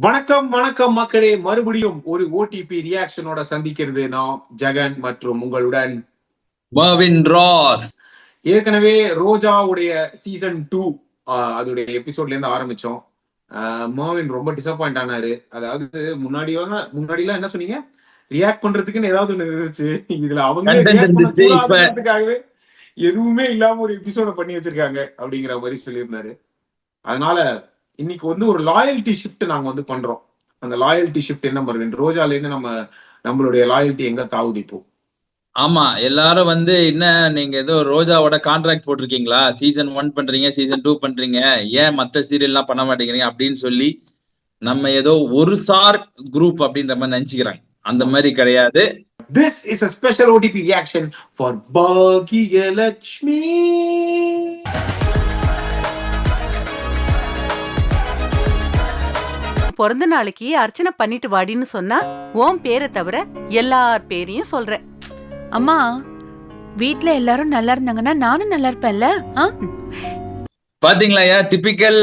வணக்கம் வணக்கம் மக்களே, மறுபடியும் ஒரு ஓடிபி ரியாக்ஷனோட சந்திக்கிறது நான் ஜெகன் மற்றும் உங்களுடன் மர்வின் ராஸ். ஏற்கனவே ரோஜாவுடைய சீசன் 2 அதோடைய எபிசோட்ல இருந்து ஆரம்பிச்சோம். மர்வின் ரொம்ப டிசப்பாயிண்ட் ஆனாரு. அதாவது முன்னாடிலாம் என்ன சொன்னீங்க, ரியாக்ட் பண்றதுக்குன்னு ஏதாவது ஒண்ணு இருந்துச்சு, இதுல அவங்க ரியாக்ட் எதுவுமே இல்லாம ஒரு எபிசோட பண்ணி வச்சிருக்காங்க அப்படிங்கிற மாதிரி சொல்லியிருந்தாரு. அதனால இன்னைக்கு ஒரு லாயல்டி ஷிஃப்ட் நாங்க பண்றோம். அந்த லாயல்டி ஷிஃப்ட் என்ன மர்வின், ரோஜால இருந்து நம்மளுடைய லாயல்டி எங்க தாவுது இப்போ? ஆமா, எல்லாரும் என்ன நீங்க ஏதோ ரோஜாவோட கான்ட்ராக்ட் போட்டிருக்கீங்களா, சீசன் 1 பண்றீங்க, சீசன் 2 பண்றீங்க, ஏன் மத்த சீரியல் எல்லாம் பண்ண மாட்டேங்கிறீங்க அப்படின்னு சொல்லி நம்ம ஏதோ ஒரு சார் குரூப் அப்படின்ற மாதிரி நினைச்சுக்கிறாங்க. அந்த மாதிரி கிடையாது. This is a special OTP reaction for Baakiyalakshmi. பிறந்த நாளைக்கு அர்ச்சனை பண்ணிட்டு வாடின்னு சொன்னா உன் பேரை தவிர எல்லார் பேரையும் சொல்ற. அம்மா, வீட்ல எல்லாரும் நல்லா இருந்தாங்கன்னா நானும் நல்லா இருப்பேன்ல. பாத்தீங்களா, டிபிக்கல்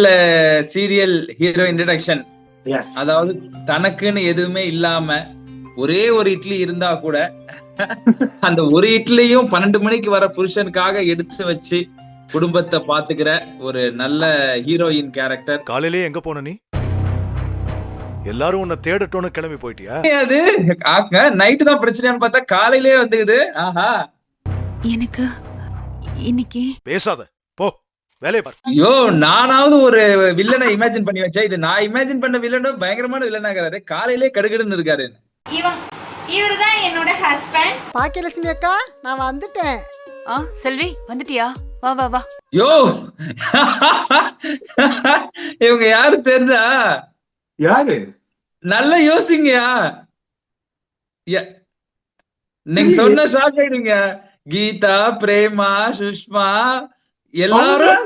சீரியல் ஹீரோ இன்ட்ரடக்ஷன். அதாவது தனக்குன்னு எதுவுமே இல்லாம ஒரே ஒரு இட்லி இருந்தா கூட அந்த ஒரு இட்லியும் 12 மணிக்கு வர புருஷனுக்காக எடுத்து வச்சு குடும்பத்தை பாத்துக்கிற ஒரு நல்ல ஹீரோயின் கேரக்டர். காலையிலே எங்க போன நீ? எல்லாரும் உன்னை தேடட்டோன்னு கிளம்பி போயிட்டியா? அது நைட்டு தான் பிரச்சனையான்னு பார்த்தா காலையிலே வந்துக்குது. ஆஹா, எனக்கு இன்னைக்கு பேசாத, போ வேலையை பாரு. ஐயோ, நானாவது ஒரு வில்லனை இமேஜின் பண்ணி வச்சா, இது நான் இமேஜின் பண்ண வில்லனும் பயங்கரமான வில்லனாகிறாரு. காலையிலே கடுகடுன்னு இருக்காரு. இவர்தான் என்னோட ஹஸ்பண்ட். பாக்கியலட்சுமி அக்கா, நான் வந்துட்டேன். செல்வி வந்துட்டியா? வா வா வா. யோ, இவங்க யாரு தெரிஞ்சா? யாரு? நல்ல யோசிங்கயா. நீங்க சொன்ன ஷாக் ஆயிடுங்க. கீதா, பிரேமா, சுஷ்மா எல்லாரும்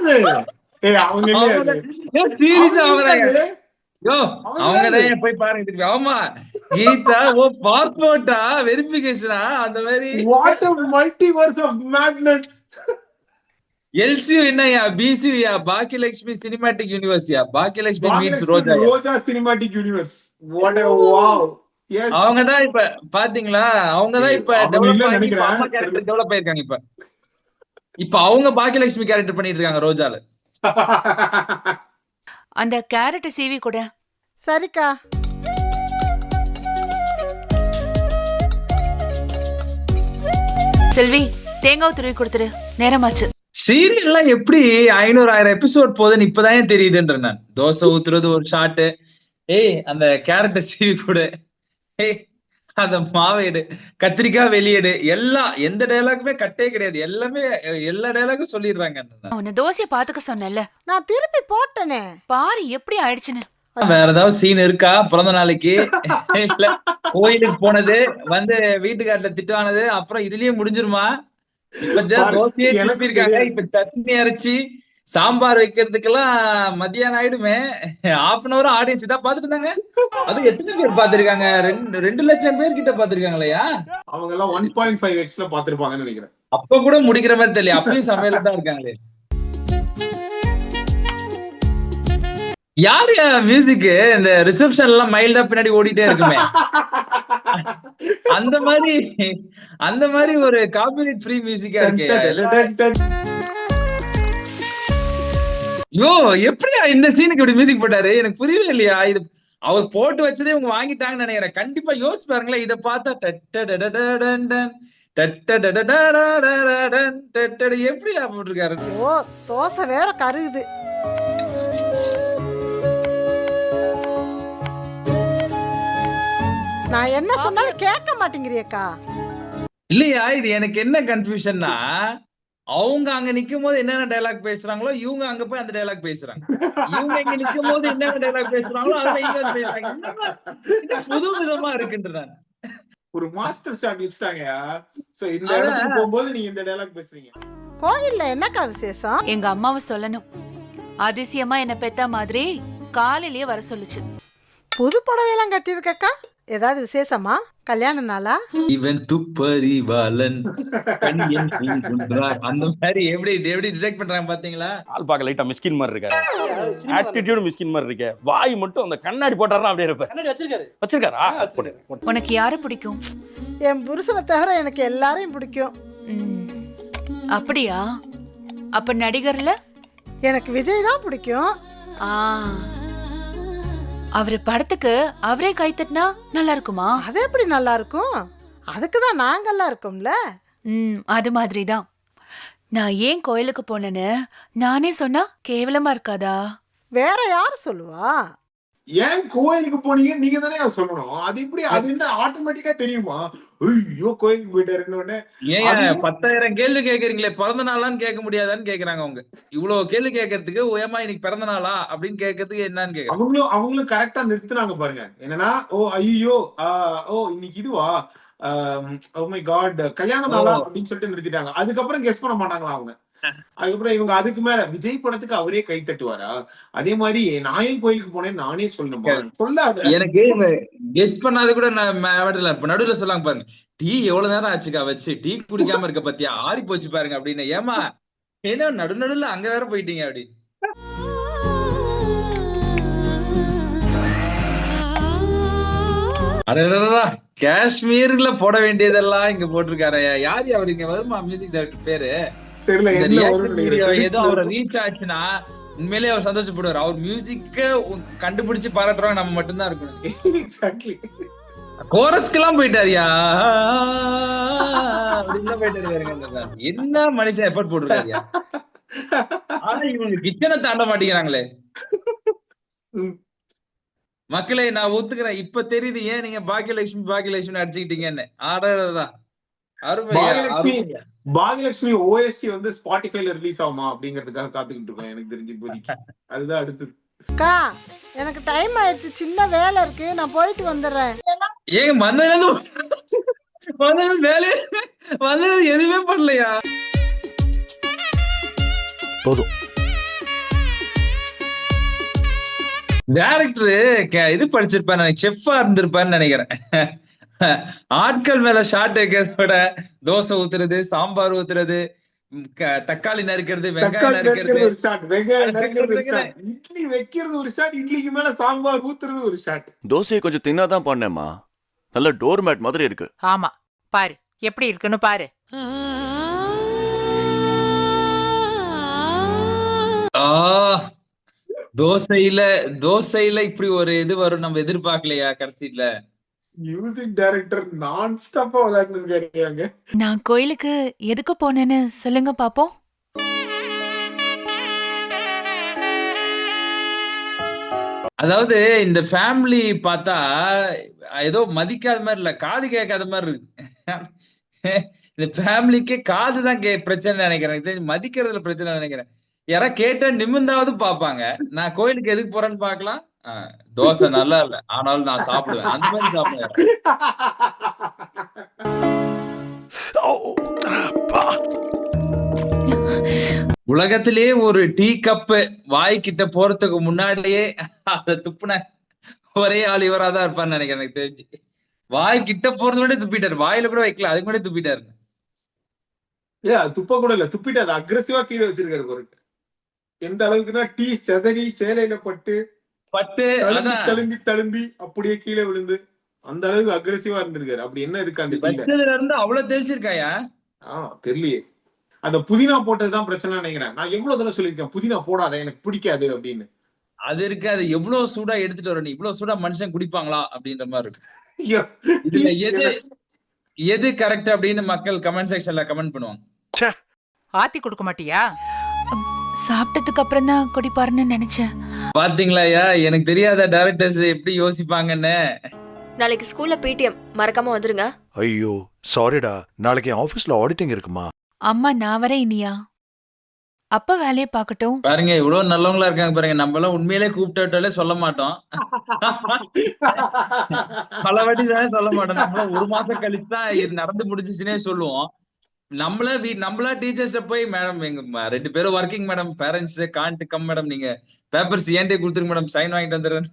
அவங்கதான் போய் பாருங்க திருப்பி. ஆமா, கீதா பாஸ்போர்ட்டா வெரிஃபிகேஷனா அந்த மாதிரி. What a multiverse of madness. LCU என்னயா, பிசியூயா, பாக்கியலட்சுமி சினிமாட்டிக் யூனிவர்ஸ்யா, Baakiyalakshmi meets Roja, Roja cinematic universe. What a wow. Yes, அவங்கதான் இப்ப பாத்தீங்களா, அவங்கதான் இப்ப டெவலப் ஆயிருக்காங்க. இப்ப அவங்க பாக்கியலட்சுமி கேரக்டர் பண்ணிட்டு இருக்காங்க ரோஜால. அந்த கேரட் சீவி கூட. சரிக்கா. செல்வி, தேங்காய் துருவி கொடுத்துரு, நேரமாச்சு. சீரியல்லாம் எப்படி 500,000 எபிசோட் போகுதுன்னு இப்பதான் தெரியுதுன்ற நான். தோசை ஊத்துறது ஒரு ஷாட்டு, அந்த கேரக்டர் சீவி கூட, அந்த மாவேடு, கத்திரிக்காய் வெளியேடு, எல்லாம் எந்த டைலாக்குமே கட்டே கிடையாது. எல்லாமே எல்லா டைலாக்கும் சொல்லிடுறாங்க. உன்னை தோசையை பாத்துக்க சொன்னேன்ல, நான் திருப்பி போட்டனே, பாரு எப்படி ஆயிடுச்சுன்னு. வேற ஏதாவது சீன் இருக்கா? பிறந்த நாளைக்கு இல்ல கோயிலுக்கு போனது, வீட்டுக்காரர்ல திட்டானது, அப்புறம் இதுலயே முடிஞ்சிருமா? இப்ப தோசையே திருப்பிருக்காங்க. இப்ப சட்னி அரைச்சி சாம்பார் வைக்கிறதுக்கெல்லாம் மத்தியானம் ஆயிடுமே. 1/2 ஆடியன்ஸ் இதான் பாத்துட்டு இருந்தாங்க. அது எத்தனை பேர் பாத்திருக்காங்க? 2 லட்சம் பேர் கிட்ட பாத்திருக்காங்களையா? அவங்க எல்லாம் 1.5x பாத்திருப்பாங்கன்னு நினைக்கிறேன். அப்ப கூட முடிக்கிற மாதிரி தெரியல, அப்பயும் சமையல தான் இருக்காங்களே. யாரு மியூசிக் இந்த ரிசப்ஷன் எல்லாம் மைல்டா பின்னாடி ஓடிட்டே இருக்குமே, அந்த மாதிரி ஒரு காப்பிரைட் ஃப்ரீ மியூசிக்கா இருக்கு. யோ, எப்படியா இந்த சீனுக்கு இப்படி மியூசிக் போட்டாரு? எனக்கு புரியவே இல்லையா. இது அவர் போட்டு வச்சதே இவங்க வாங்கிட்டாங்கன்னு நினைக்கிறேன். கண்டிப்பா யோசிச்சு பாருங்களேன். இதை பார்த்தா எப்படியா போட்டிருக்காரு? ஓ, தோசை வேற கருகுது. நான் என்ன சொன்னாலும் கேட்க மாட்டேங்கிறியக்கா. இல்லையா, இது எனக்கு என்ன கன்ஃபியூஷன்னா, அவங்க அங்க நிக்கும் போது என்னென்ன டைலாக் பேசுறாங்களோ இவங்க அங்க போய் அந்த டைலாக் பேசுறாங்க. இவங்க இங்க நிக்கும் போது என்னென்ன டைலாக் பேசுறாங்களோ அதை இங்க பேசுறாங்க. புது விதமா இருக்குன்ற ஒரு மாஸ்டர் ஷாட் வச்சிட்டாங்க. சோ இந்த இடத்துக்கு போகும்போது நீங்க இந்த டைலாக் பேசுறீங்க. கோயில்ல என்னக்கா விசேஷம்? எங்க அம்மாவை சொல்லணும். அதிசயமா என்ன பெத்த மாதிரி காலையிலேயே வர சொல்லுச்சு. புது புடவையெல்லாம் கட்டியிருக்கக்கா. ஏதாவது விசேஷமா? கல்யாண நாளா? இவன் துப்பறிவாளன் கண்ணியன் பூங்குன்றார். அந்த மாதிரி எப்படி எப்படி டிடெக்ட் பண்றாங்க பாத்தீங்களா? ஆள் பார்க்க லைட்டா மிஸ்கின் மாதிரி இருக்காரு. ஆட்டிடியூட் மிஸ்கின் மாதிரி இருக்கே. வாய் மட்டும் அந்த கண்ணாடி போட்டாருன்னா அப்படியே இருப்பாரு. வச்சிருக்காரா? உனக்கு யாரை பிடிக்கும்? என் புருஷனை தவிர எனக்கு எல்லாரையும் பிடிக்கும். ம், அப்படியா? அப்ப நடிகர்ல? எனக்கு விஜய் தான் பிடிக்கும். ஆ, அவரு படத்துக்கு அவரே கைத்தட்டினா நல்லா இருக்குமா? அது எப்படி நல்லா இருக்கும்? அதுக்கு தான் நாங்கெல்லாம் இருக்கோம்ல. அது மாதிரிதான். நான் ஏன் கோயிலுக்கு போனேன்னு நானே சொன்னா கேவலமா இருக்காதா? வேற யாரு சொல்லுவா? ஏன் கோயிலுக்கு போனீங்க நீங்க தானே சொல்லணும். அது இப்படி அது என்ன ஆட்டோமேட்டிக்கா தெரியுமா? ஐயோ கோயிலுக்கு போயிட்டாருன்னு. ஏன் 10,000 கேள்வி கேக்குறீங்களே, பிறந்த நாளான்னு கேட்க முடியாதான்னு கேக்குறாங்க அவங்க. இவ்வளவு கேள்வி கேட்கறதுக்கு ஏமா இன்னைக்கு பிறந்த நாளா அப்படின்னு கேட்கறதுக்கு என்னன்னு கேக்குறாங்க. அவங்களும் கரெக்டா நிறுத்துனாங்க பாருங்க. என்னன்னா ஐயோ இன்னைக்கு இதுவா ஓ மை காட் கல்யாண நாளா அப்படின்னு சொல்லிட்டு நிறுத்திட்டாங்க. அதுக்கப்புறம் கெஸ் பண்ண மாட்டாங்களா அவங்க. அதுக்கப்புறம் இவங்க அதுக்கு மேல விஜய் படத்துக்கு அவரே கை தட்டுவாரா? அதே மாதிரி நான் ஏன் கோயிலுக்கு போனேன்னு நானே சொல்லணுமா? சொல்லாத. எனக்கு கெஸ் பண்ணாத கூட நடுவுல சொல்லாங்க பாருங்க, டீ எவ்வளவு நேரம் ஆச்சுக்கா வச்சு, டீ குடிக்காம இருக்க பத்தியா, ஆறி போச்சு பாருங்க அப்படின்னு. ஏமா ஏன்னா நடுநடுல அங்க வேற போயிட்டீங்க அப்படி. அடடா, காஷ்மீர்ல போட வேண்டியதெல்லாம் இங்க போட்டிருக்காரு. யாரு அவரு? இங்க வருமா மியூசிக் டைரக்டர் பேரு தெரியல. ஏதோ அவரை ரீச் ஆச்சுன்னா உண்மையிலேயே அவர் சந்தோஷப்படுவார். அவர் மியூசிக்க கண்டுபிடிச்சு பாராட்டுறவங்க நம்ம மட்டும்தான் இருக்கணும். கோரஸ்க்கு எல்லாம் போயிட்டாரியா அப்படின்னு போயிட்டாரு. என்ன மனுஷன் எஃபர்ட் போட்டுருக்காரியா. ஆனா இவங்க கிச்சனை தாண்ட மாட்டேங்கிறாங்களே. மக்களே நான் ஒத்துக்கிறேன், இப்ப தெரியுது ஏன் நீங்க பாக்கியலட்சுமி அடிச்சுக்கிட்டீங்கன்னு. ஆடா பாகியலட்சுமி ஓஎஸ்டி வந்து ஸ்பாட்டிஃபைல ரிலீஸ் ஆகுமா அப்படிங்கறதுக்காக காத்துக்கிட்டு இருக்கோம். எனக்கு தெரிஞ்சு இப்போதைக்கு அதுதான் அடுத்தது. அக்கா எனக்கு டைம் ஆயிடுச்சு, சின்ன வேலை இருக்கு, நான் போயிட்டு வந்துடுறேன். ஏங்க வந்ததுல எதுவுமே பண்ணலையா? போதும். டைரக்டர் இது படிச்சிருப்பாரு, செஃப்பா இருந்திருப்பாருன்னு நினைக்கிறேன். ஆட்கள் மேல ஷாட் வைக்கிறதோட தோசை ஊத்துறது, சாம்பார் ஊத்துறது, தக்காளி நறுக்கிறது, வெங்காயம் நறுக்கிறது, இட்லி வைக்கிறது ஒரு ஷாட், இட்லிக்கு மேல சாம்பார் ஊத்துறது ஒரு ஷாட். தோசையை கொஞ்சம் தின்னாதான் பண்ணேம்மா. நல்ல டோர்மேட் மாதிரி இருக்கு. ஆமா பாரு எப்படி இருக்குன்னு பாரு. தோசையில இப்படி ஒரு இது வரும் நம்ம எதிர்பார்க்கலையா? கடைசியில மியூசிக் டைரக்டர் நான் ஸ்டாப்பா விளையாடுறாங்க. நான் கோயிலுக்கு எதுக்கு போனேன்னு சொல்லுங்க பாப்போம். அதாவது இந்த ஃபேமிலி பார்த்தா ஏதோ மதிக்காத மாதிரி இல்ல, காது கேட்காத மாதிரி இருக்கு. இந்த ஃபேமிலிக்கே காதுதான் பிரச்சனை நினைக்கிறேன், இது மதிக்கிறதுல பிரச்சனை நினைக்கிறேன். யாரா கேட்டா நிமிந்தாவது பாப்பாங்க. நான் கோயிலுக்கு எதுக்கு போறேன்னு பாக்கலாம், தோசை நல்லா இல்ல ஆனாலும் நான் சாப்பிடுவேன், அந்த மாதிரி சாப்பிடுவேன். உலகத்திலேயே ஒரு டீ கப்பு வாய்க்கிட்ட போறதுக்கு முன்னாடியே அதை துப்புன ஒரே ஆள் இவராதான் இருப்பான்னு நினைக்கிறேன். எனக்கு தெரிஞ்சு வாய்க்கிட்ட போறது கூட துப்பிட்டாரு, வாயில கூட வைக்கல, அதுக்கு கூட துப்பிட்டாரு. துப்ப கூட இல்ல, துப்பிட்டு அதை அக்ரெசிவா கீழே வச்சிருக்காரு பாருங்க. எந்த அளவுக்குன்னா டீ செதறி சேலையில பட்டு தழும்பி அப்படியே கீழே விழுந்து அந்த அளவுக்கு அக்ரெசிவா இருந்திருக்காரு. அப்படி என்ன இருக்கு அந்த டீல இருந்து அவ்வளவு தெளிச்சிருக்காயா? தெரியலையே. அந்த புதினா போட்டதுதான் பிரச்சனை நினைக்கிறேன். நான் எவ்வளவு தடவை சொல்லியிருக்கேன் புதினா போடாத எனக்கு பிடிக்காது அப்படின்னு. அது இருக்கு, அது எவ்வளவு சூடா எடுத்துட்டு வரணும், இவ்வளவு சூடா மனுஷன் குடிப்பாங்களா அப்படின்ற மாதிரி இருக்கு. எது கரெக்ட் அப்படின்னு மக்கள் கமெண்ட் செக்ஷன்ல கமெண்ட் பண்ணுவாங்க. ஆத்தி கொடுக்க மாட்டியா? சாப்பிட்டதுக்கு அப்புறம் தான் குடிப்பாருன்னு நினைச்சேன். பாத்தீங்களாயா, எனக்கு தெரியாத டைரக்டர்ஸ் எப்படி யோசிப்பாங்கன்னு. நாளைக்கு ஸ்கூல்ல பிடிஎம் மறக்காம வந்துருங்க. ஐயோ சாரிடா, நாளைக்கு ஆபீஸ்ல ஆடிட்டிங் இருக்குமா. அம்மா நான் வரேன் இனியா, அப்ப வேலையை பாக்கட்டும். பாருங்க இவ்வளவு நல்லவங்களா இருக்காங்க பாருங்க. நம்ம எல்லாம் உண்மையிலே கூப்பிட்டாலே சொல்ல மாட்டோம், பல வாட்டி தானே சொல்ல மாட்டோம். நம்மள ஒரு மாசம் கழிச்சுதான் இது நடந்து முடிஞ்சிச்சுன்னே சொல்லுவோம். நம்மளா டீச்சர்ஸ் போய் மேடம் எங்க 2 பேரும் working madam, parents can't come madam, நீங்க பேப்பர்ஸ் ஏன்டே கொடுத்துருங்க மேடம், சைன் வாங்கிட்டு வந்துடுறேன்.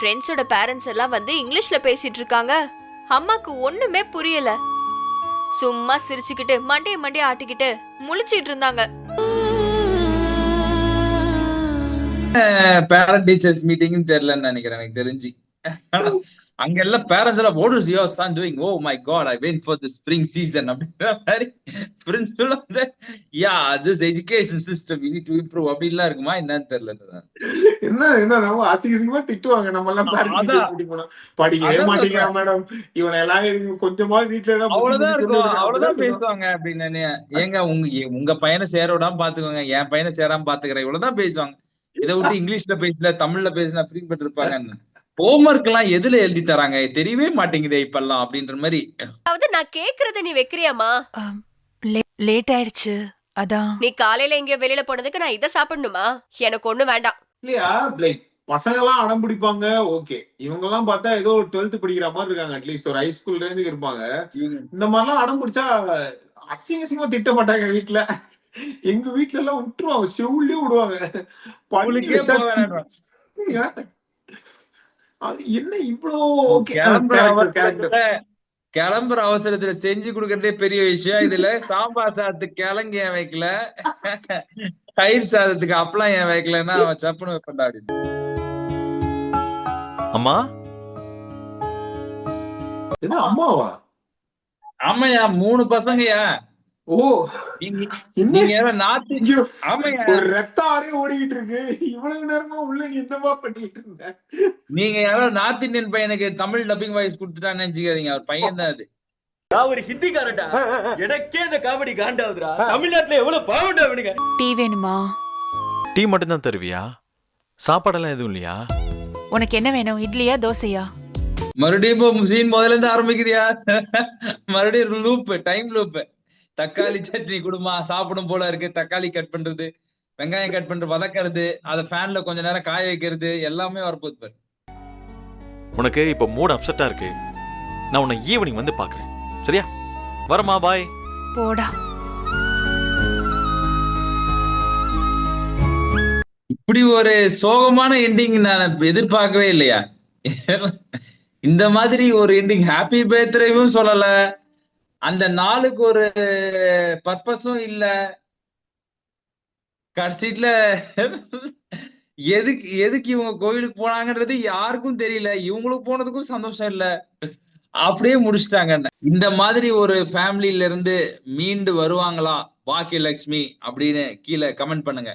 ஃப்ரெண்ட்ஸோட பேரண்ட்ஸ் எல்லாம் வந்து இங்கிலீஷ்ல பேசிட்டு இருக்காங்க. அம்மாக்கு ஒண்ணுமே புரியல. சும்மா சிரிச்சுக்கிட்டு மண்டைய ஆட்டிக்கிட்டு முழிச்சிட்டு இருந்தாங்க. பேரண்ட் டீச்சர்ஸ் மீட்டிங் தெரியலன்னு நினைக்கிறேன் எனக்கு தெரிஞ்சு. அங்க எல்லாம் பேரண்ட்ஸ் எல்லாம் what is your son doing? Oh my god, I went for the spring season அப்படின்ற மாதிரி பிரின்சிபல் வந்து this education system we need to improve அப்படிலாம் இருக்குமா என்னன்னு தெரியல. என்ன நம்ம அசிங்கமா திட்டுவாங்க நம்ம எல்லாம் படிக்கவே மாட்டேங்கிறா மேடம், இவனை எல்லாம் கொஞ்சமா வீட்டுல அவ்வளவுதான் இருக்கும், அவ்வளவுதான் பேசுவாங்க அப்படின்னு. ஏங்க உங்க பையனை சேர விடாம பாத்துக்கோங்க, என் பையனை சேராம பாத்துக்கிறேன், இவ்வளவுதான் பேசுவாங்க. இதை விட்டு இங்கிலீஷ்ல பேசல தமிழ்ல பேசினா ஃப்ரீ பட் இருப்பாங்க. ஹோம்வொர்க் எல்லாம் எதுல எழுதி தராங்க தெரியவே மாட்டேங்குதே இப்பெல்லாம் அப்படின்ற மாதிரி. அதாவது நான் கேக்குறத நீ வைக்கிறியாமா? லேட் ஆயிடுச்சு அதான். நீ காலையில எங்கேயோ வெளியில போனதுக்கு நான் இதை சாப்பிடணுமா? எனக்கு ஒண்ணு வேண்டாம். இல்லையா லைக் பசங்க எல்லாம் அடம் பிடிப்பாங்க, ஓகே. இவங்க எல்லாம் பார்த்தா ஏதோ 12th படிக்கிற மாதிரி இருக்காங்க, அட்லீஸ்ட் ஒரு ஹைஸ்கூல்ல இருந்து இருப்பாங்க. இந்த மாதிரிலாம் அடம் பிடிச்சா அசிங்கமா திட்ட மாட்டாங்க வீட்டுல. எங்க வீட்டுல எல்லாம் விட்டுருவாங்க, செவுள்ளே விடுவாங்க. அது என்ன இவ்வளோ கிளம்புற அவசரத்துல செஞ்சு கொடுக்கறதே பெரிய விஷயம். இதுல சாம்பார் சாதத்துக்கு கிழங்கு ஏன் வைக்கல, தயிர் சாதத்துக்கு அப்பெல்லாம் ஏன் வைக்கலன்னா அவன் சப்புன்னு வைப்பா. அம்மா என்ன அம்மாவா? ஆமாயா 3 பசங்கயா. ஓ நீங்க ஆமாயா ரத்த ஆரே ஓடிக்கிட்டு இருக்கு. இவ்வளவு நேரமா உள்ள நீ என்னமா பண்ணிட்டு இருந்த? நீங்க யாராவது நார்த் இந்தியன் பையனுக்கு தமிழ் டப்பிங் வாய்ஸ் கொடுத்துட்டான்னு நினைச்சுக்காதீங்க, அவர் பையன் தான் அது. ஒரு ஹிந்திக்காரடா, எனக்கே இந்த காமெடி காண்டாவுதுடா. தமிழ்நாட்டுல எவ்வளவு பாவண்டா அவனுங்க. டீ வேணுமா? டீ மட்டும் தான் தருவியா? சாப்பாடெல்லாம் எதுவும் இல்லையா? உனக்கு என்ன வேணும், இட்லியா தோசையா? மறுபடியும் சீன் முதல்ல இருந்து ஆரம்பிக்கிறியா? மறுபடியும் லூப், டைம் லூப். தக்காளி சட்னி குடுமா, சாப்பிடும் போல இருக்கு. தக்காளி கட் பண்றது, வெங்காயம் கட் பண்றது, வதக்கிறது, அதை ஃபேன்ல கொஞ்ச நேரம் காய வைக்கிறது, எல்லாமே வரப்போகுது பாரு. உனக்கு இப்ப மூட் அப்செட்டா இருக்கு. நான் உன்னை ஈவினிங் வந்து பாக்குறேன், சரியா? வரமா, பாய். போடா. இப்படி ஒரு சோகமான எண்டிங் நான் எதிர்பார்க்கவே இல்லையா. இந்த மாதிரி ஒரு எண்டிங். ஹாப்பி பர்த்டேவும் சொல்லல, அந்த நாளுக்கு ஒரு பர்பஸும் இல்ல. கடைசியில எதுக்கு இவங்க கோயிலுக்கு போனாங்கன்றது யாருக்கும் தெரியல, இவங்களுக்கு போனதுக்கும் சந்தோஷம் இல்ல, அப்படியே முடிச்சிட்டாங்க. இந்த மாதிரி ஒரு ஃபேமிலியில இருந்து மீண்டு வருவாங்களா பாக்கியலட்சுமி அப்படின்னு கீழே கமெண்ட் பண்ணுங்க.